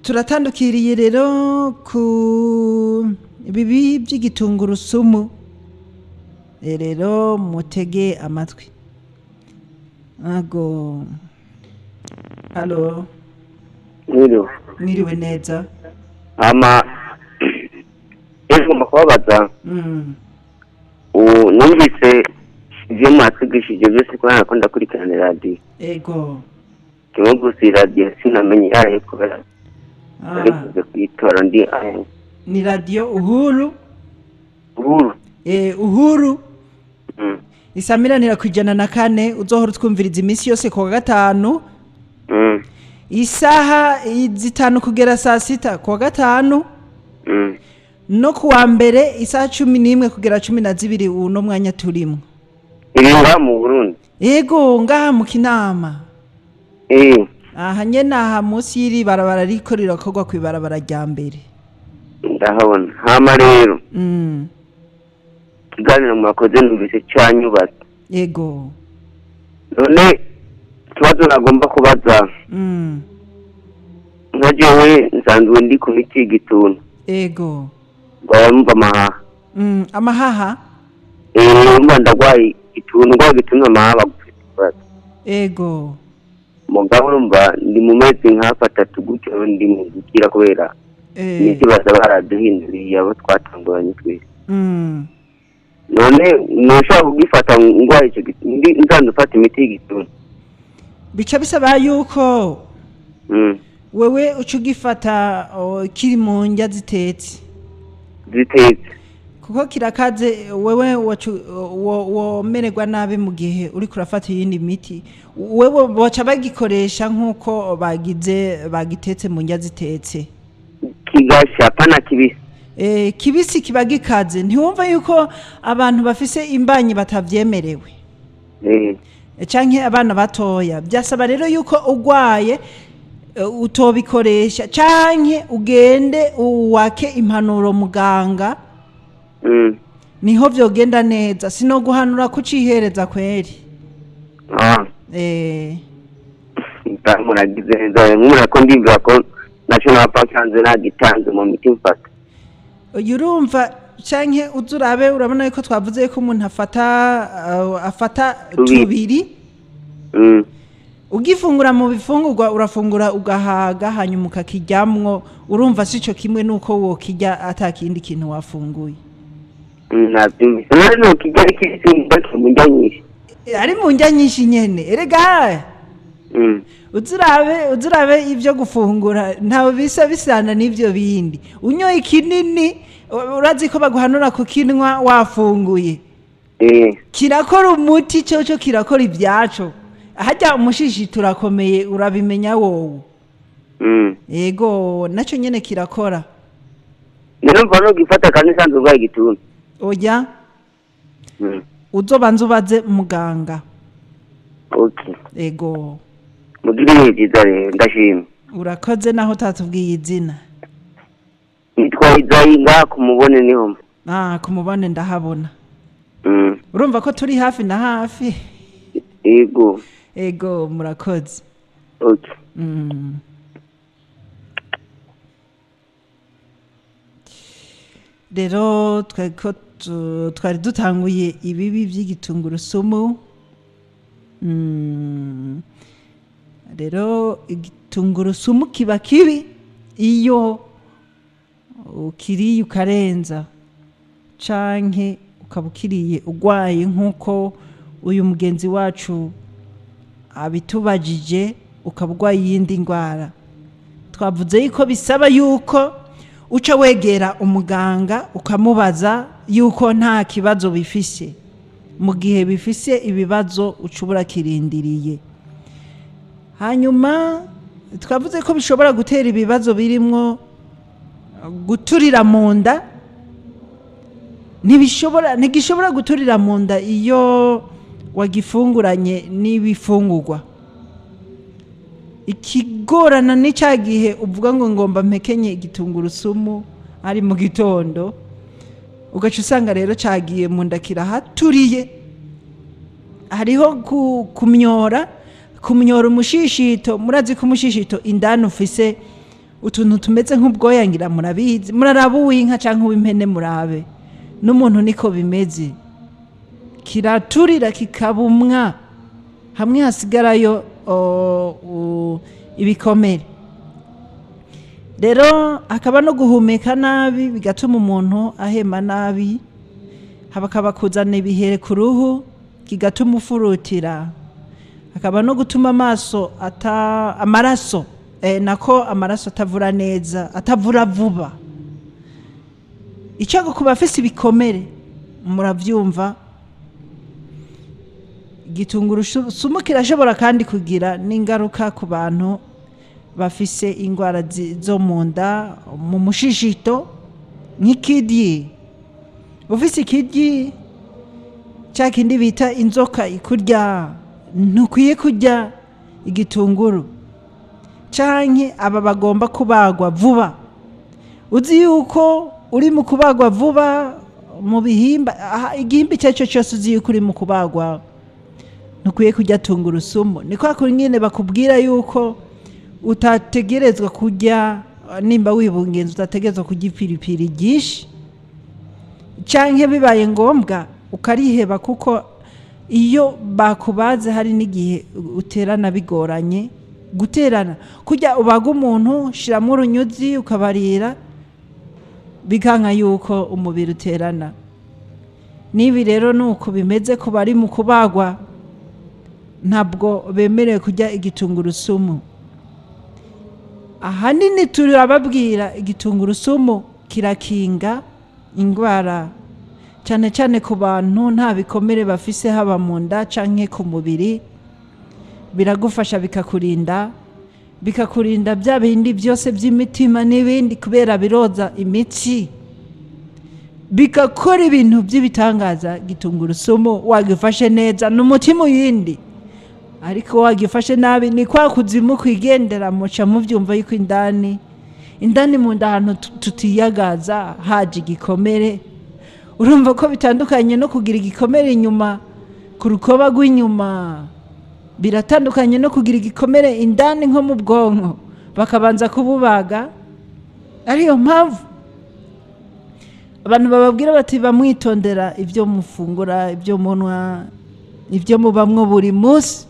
Turatandukiriye rero ku bibi by'igitunguru-sumu. Rero mutege amatwi. Ago. Halo. Mwiriwe neza. Ego makubabaza. Numvise ivyo mwatwigishije byose ko nakunda kurikirana radio. Ego. Kimwe gusa radio sinamenye yahe kubera. Ariko kwitora ndi ahe. Ni radio Uhuru. Uhuru. Uhuru. Isamiranira kwijana na 4 uzohora twumviriza imisi yose kwa gatanu. Isaha 5 kugera saa 6 kwa gatanu. No kuwa mbere isaha 11 kugera 12 uno mwanya turimo. Iringa mu Burundi. Ego ngaha mu Kinama. Aha nyene aha musi yiri barabara riko rirakogwa kwibarabara rya mbere. Ndahabona. Hama rero. Kiganiro mwakoze numvise cyanyubatse. Ego. None tubazo nagomba kubaza. Nkajewe nsanzwe ndi ku miti y'igituntu. Ego. Gwamba amahaha. Amahaha? Mba ndagwaye ituntu ngo gituntu amahaha gufite. Ego. Mugabo urumva ndi mu mezi nka 3 gutyo ndi mu gukira kubera imiti baza baraduhinduriye abo twatanguranye twese none ntushobora kugifata ngwaye icyo nzanze ufata imiti y'igituntu bica bisaba yuko wewe uca ugifata kiri mu ndya zitetse kuko kirakaze wewe womererwa nabi mu gihe uri kurafata iyindi miti wewe baca bagikoresha nk'uko bagitetse mu ndya zitetse kigasha pana kibisi kibisi kiba gikaze ntiwumva yuko abantu bafise imbanyi batavyemerewe canke abana batoya byasaba rero yuko ugwaye utobikoresha canke ugende uwake impanuro muganga niho vyogenda neza sino guhanura kucihereza kweri muragize neza murako ndimvira ko naco napfa kanze nagitanze mu miti mfata urumva canke uzurabe urabona yuko twavuze ko umuntu afata tubiri ugifungura mu bifungurwa urafungura ugahaga hanyuma ukakiryamwo urumva sico kimwe nuko wokijya atakindi kintu wafunguye nabyumvise none ukijya ikisi mu ndya nyinshi ari mu ndya nyinshi nyene erega uzurabe ivyo gufungura ntawe bisana n'ivyo bindi unyoye ikinini urazi ko baguhanura kukinwa wafunguye kirakora umuti cyo kirakora ibyaco hajya umushishi turakomeye urabimenya wowe yego naco nyene kirakora rero mvano gifata kandi sanzwe bwa igituntu oya uzobanza ubaze muganga yego mugire byiza rero ndashima urakoze naho tatubwiye izina nitwa Izayinga kumubone niho kumubone ndahabona urumva ko turi hafi na hafi ego murakoze rero twari dutanguye ibibi by'igitungurusumu rero igitungurusumu kiba kibi iyo ukiriye ukarenza canke ukaba ukiriye ugwaye nk'uko uyu mugenzi wacu abitubajije ukaba ugwaye iyindi ndwara twavuze yuko bisaba yuko uca wegera umuganga ukamubaza yuko nta kibazo bifise mu gihe bifise ibibazo ucubura kirindiriye hanyuma twavuze ko bishobora gutera ibibazo birimwo guturira mu nda ntigishobora guturira mu nda iyo wagifunguranye n'ibifungurwa ikigorana ni cya gihe uvuga ngo ngomba mpekenye igitungurusumu ari mu gitondo ugaca usanga rero cyagiye mu nda kirahaturiye hariho kumyora umushishito murazi ko umushishito indani ufise utuntu tumeze nk'ubwoya ngira murabizi muraraba uw'inka cyangwa uw'impene murabe n'umuntu niko bimeze kiraturira kikabumwa hamwe hasigarayo ibikomere rero hakaba no guhumeka nabi bigatuma umuntu ahema nabi hakaba kuzana ibihere ku ruhu kigatuma ufurutira hakaba no gutuma amaraso atavura neza atavura vuba icyo kuba afise ibikomere muravyumva igitungurusumu kirashobora kandi kugira n'ingaruka ku bantu bafise ingwara zo mu nda mu mushishito nk'ikidyi ufise ikidyi cya kindi bita inzoka ikurya ntukwiye kurya igitunguru canke aba bagomba kubagwa vuba uzi yuko uri mu kubagwa vuba mu bihimba igihimba icyo ari cyo cyose uzi yuko uri mu kubagwa ntukwiye kurya tungurusumu ni kwa kuri nyine bakubwira yuko utategerezwa kurya nimba wibungenza utategerezwa kurya ipiripiri ryinshi canke bibaye ngombwa ukariheba kuko iyo bakubaze hari n'igihe uterana bigoranye guterana kujya ubaga umuntu shiramo urunyuzi ukabarira bikanka yuko umubiri uterana. Nibi rero nuko bimeze ku bari mu kubagwa, ntabwo bemerewe kurya igitungurusumu. Ahanini turababwira igitungurusumu kirakinga indwara, cyane cyane ku bantu nta bikomere bafise haba mu nda canke ku mubiri. Biragufasha bikakurinda bya bindi byose by'imitima n'ibindi, kubera biroza imitsi, bigakora ibintu by'ibitangaza. Gitungurusumu wagifashe neza n'umutima uyindi, ariko wagifashe nabi ni kwa kuzimu kwigendera. Muca muvyumva yuko indani mu nda ahantu tutiyagaza haje igikomere. Urumva ko bitandukanye no kugira igikomere inyuma ku rukoba rw'inyuma, biratandukanye no kugira igikomere indani nko mu bwonko bakabanza kububaga. Ariyo mpamvu abantu bababwira bati bamwitondera ibyo mufungura, ibyo munwa, ibyo mubamwo buri munsi.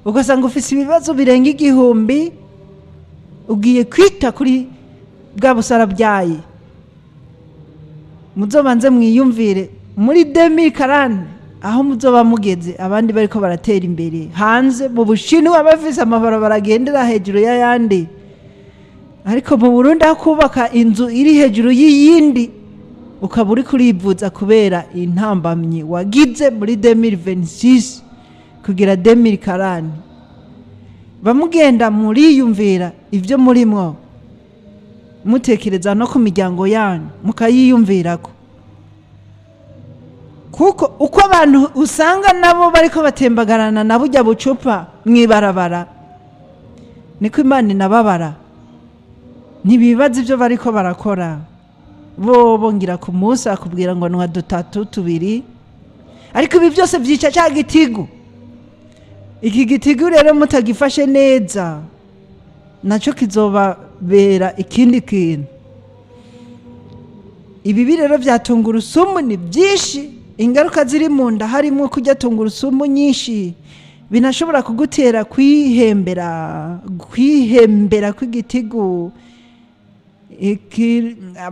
Ugasanga ufise ibibazo birenga 1000, ugiye kwita kuri bwa busara byaye. Muzobanze mwiyumvire muri 2040 aho muzoba mugeze, abandi bariko baratera imbere hanze mu Bushinwa bafise amabarabara agendera hejuru y'ayandi, ariko mu Burundi aho kubaka inzu iri hejuru y'iyindi ukaba uri kurivuza kubera intambamyi wagize muri 2026 kugira 2040. Bamugenda muriyumvira ibyo murimwo, mutekereza no ku miryango yanyu mukayiyumvirako, kuko uko abantu usanga nabo bariko batembagarana na burya bucupa mwibarabara, niko Imana inababara. Ntibibaza ibyo bariko barakora. Bo bongira ku munsi akubwira ngo nwa 3 2, ariko ibi byose byica cya gitigu. Iki gitigu rero mutagifashe neza, naco kizobabera ikindi kintu. Ibi rero bya tungurusumu ni byinshi, ingaruka ziri mu nda harimo kujya tungurusumu nyinshi binashobora kugutera kwihembera kw'igitigu.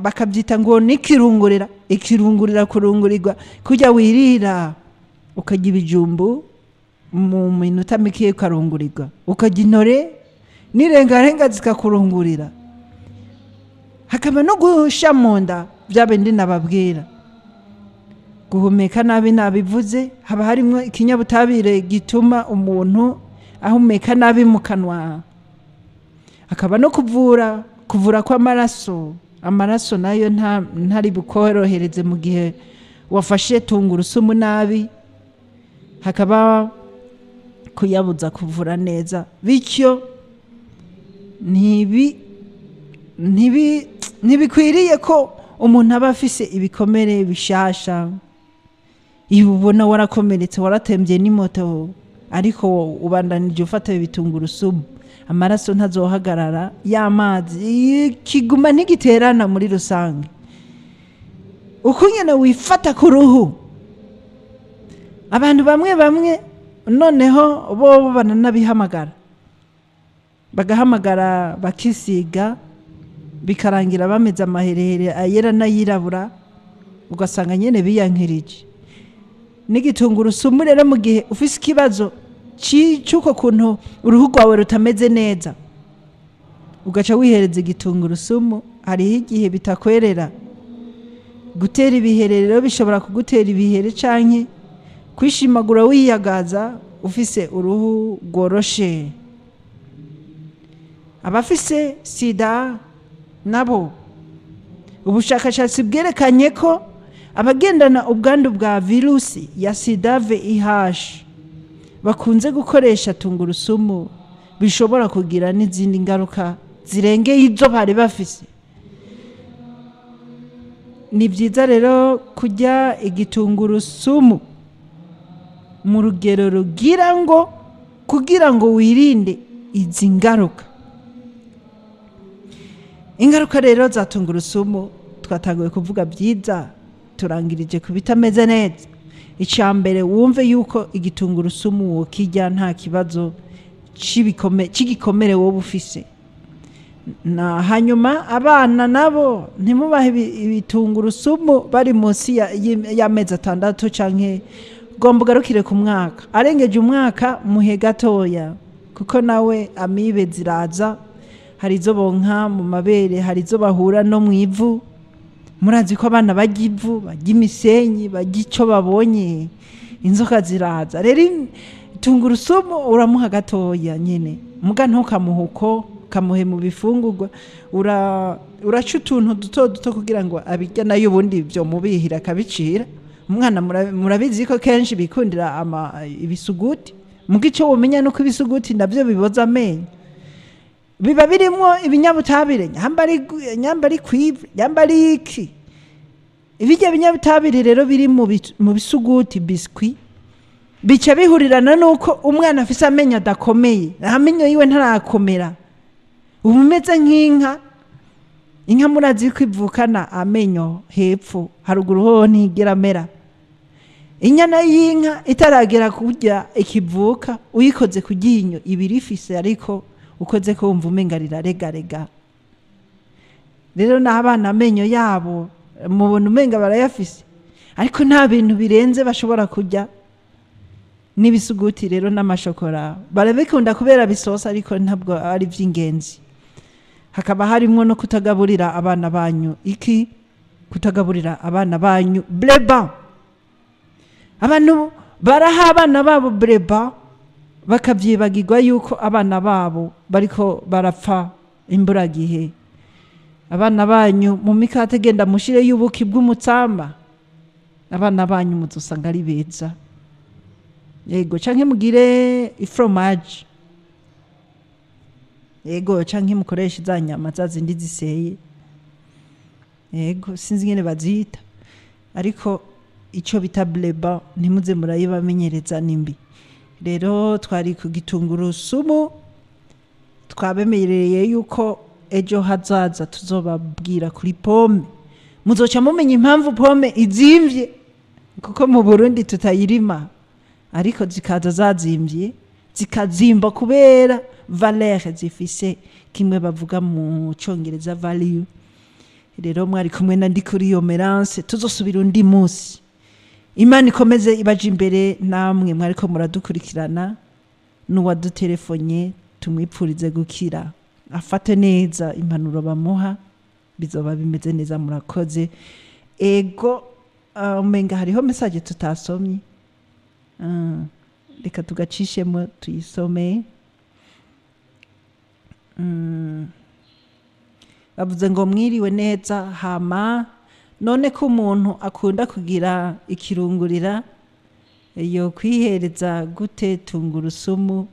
Bakabyita ngo nikirungurira, kurungurirwa, kujya wirira ukajya ibijumbu mu minota mike ukarungurirwa, ukajya intore n'irengarenga zikakurungurira. Hakaba no guhusha mu nda, bya bindi nababwira. Guhumeka nabi nabivuze, haba harimo ikinyabutabire gituma umuntu ahumeka nabi mu kanwa. Hakaba no kuvura kw'amaraso. Amaraso nayo ntari bukorohereze mu gihe wafashe tungurusumu nabi. Hakaba kuyabuza kuvura neza. Bityo ntibikwiriye ko umuntu aba afise ibikomere bishasha. Iyo ubona warakomeretse, waratembye n'imoto, ariko ubandanije ufata ibitungurusumu, amaraso ntazohagarara, y'amazi kiguma ntigiterana muri rusange. Uko nyene wifata ku ruhu. Abantu bamwe noneho bo bananabihamagara, bagahamagara bakisiga, bikarangira bameze amaherehere ayera n'ayirabura, ugasanga nyene biyankirije. N'igitungurusumu rero mu gihe ufise ikibazo cy'uko kuntu uruhu rwawe rutameze neza, ugaca wihereza igitungurusumu, hariho igihe bitakwerera. Gutera ibiherero bishobora kugutera ibihere, canke kwishimagura wiyagaza ufise uruhu rworoshe. Abafise sida nabo, ubushakashatsi bwerekanye ko abagendana ubwandu bwa virusi ya sida VIH bakunze gukoresha tungurusumu, bishobora kugira n'izindi ngaruka zirengeye izo bari bafise. Ni byiza rero kurya igitungurusumu mu rugero kugira ngo wirinde izi ngaruka. Ingaruka rero za tungurusumu twatanguye kuvuga byiza, turangirije ku bitameze neza. Icambere, wumve yuko igitungurusumu wokirya nta kibazo cy'igikomere wowe ufise. na hanyuma abana nabo ntimubahe ibitungurusumu bari munsi y'amezi 6 canke gomba ugarukire ku mwaka. Arengeje umwaka muhe gatoya kuko nawe amibe ziraza, hari izo bonka mu mabere, hari izo bahura no mu ivu. Murazi ko abana barya ivu, barya imisenyi, barya ico babonye, inzoka ziraza. Rero tungurusumu uramuha gatoya nyene, muga ntukamuha uko, kamuhe mu bifungurwa. Uraca utuntu duto kugira ngo abirya, nayo ubundi byo mubihira akabicira. Umwana murabizi ko kenshi bikundira ibisuguti, muga ico womenya nuko ibisuguti navyo biboza amenyo, biba birimwo ibinyabutabire, nyambari kwivu, nyambari iki. Ibijya binyabutabire rero biri mu bisuguti, biscuit, bica bihurirana nuko umwana afise amenyo adakomeye, amenyo yiwe ntarakomera. Umeze nk'inka, inka murazi ko ivukana amenyo hepfo, haruguru ho ntigera mera. Inyana y'inka itaragera kurya ikivuka, uyikoze ku ryinyo ibiri ifise, ariko ukoze ko wumva umenga riraregarega. Rero n'abana amenyo yabo mubona umenga barayafise, ariko nta bintu birenze bashobora kurya. N'ibisuguti rero n'amashokora barabikunda kubera bisosa, ariko ntabwo ari vy'ingenzi. Hakaba harimwo no kutagaburira abana banyu iki, kutagaburira abana banyu bleba. Abantu baraha abana babo bleba bakavyibagirwa yuko abana babo bariko barapfa imburagihe. Abana banyu mu mikate genda mushire y'ubuki bw'umutsamba, abana banyu muzosanga ari beza. Yego, canke mugire ifromage. Yego, canke mukoresha za nyama zazindi ziseye. Yego, sinzi ngene bazita, ariko ico bita bleba ntimuze murayibamenyereza nimbi. Rero twari ku gitungurusumu, twabemereye yuko ejo hazaza tuzobabwira kuri pome. Muzoca mumenya impamvu pome izimvye, kuko mu Burundi tutayirima, ariko zikaza zazimvye, zikazimba kubera valeur zifise, kimwe bavuga mu Congereza value. Rero mwari kumwe na Ndikuriyo Merance, tuzosubira undi musi. Imana ikomeze ibaje imbere namwe mwariko muradukurikirana. N'uwadutelefone tumwipfurize gukira, afate neza impanuro bamuha, bizoba bimeze neza. Murakoze. Ego, umenga hariho message tutasomye, reka tugacishemo tuyisome. Bavuze ngo mwiriwe neza, hama none ko umuntu akunda kugira ikirungurira, yo kwihereza gute tungurusumu,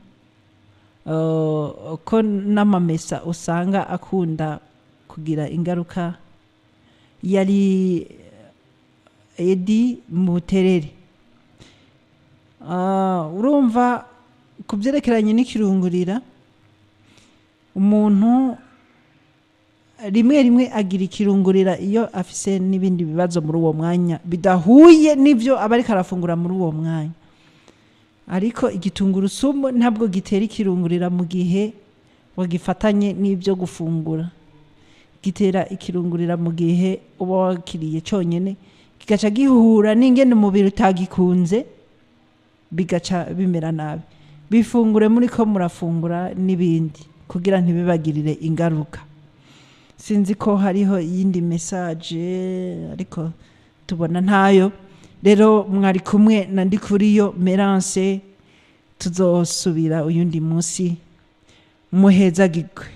ko n'amamesa usanga akunda kugira ingaruka. Yari Edi Muterere. Urumva kubyerekeranye n'ikirungurira, umuntu rimwe agira ikirungurira iyo afise n'ibindi bibazo muri uwo mwanya bidahuye n'ivyo aba ariko arafungura muri uwo mwanya. Ariko igitungurusumu ntabwo gitera ikirungurira mu gihe wagifatanye n'ibyo gufungura. Gitera ikirungurira mu gihe uba wakiriye cyonyene, kigaca gihura n'ingene umubiri utagikunze, bigaca bimera nabi. Bifungure muri ko murafungura n'ibindi kugira ntibibagirire ingaruka. Sinzi ko hariho yindi message, ariko tubona ntayo. Rero mwari kumwe na Ndikuriyo Merance, tuzosubira uyundi musi. Muheza gigwe.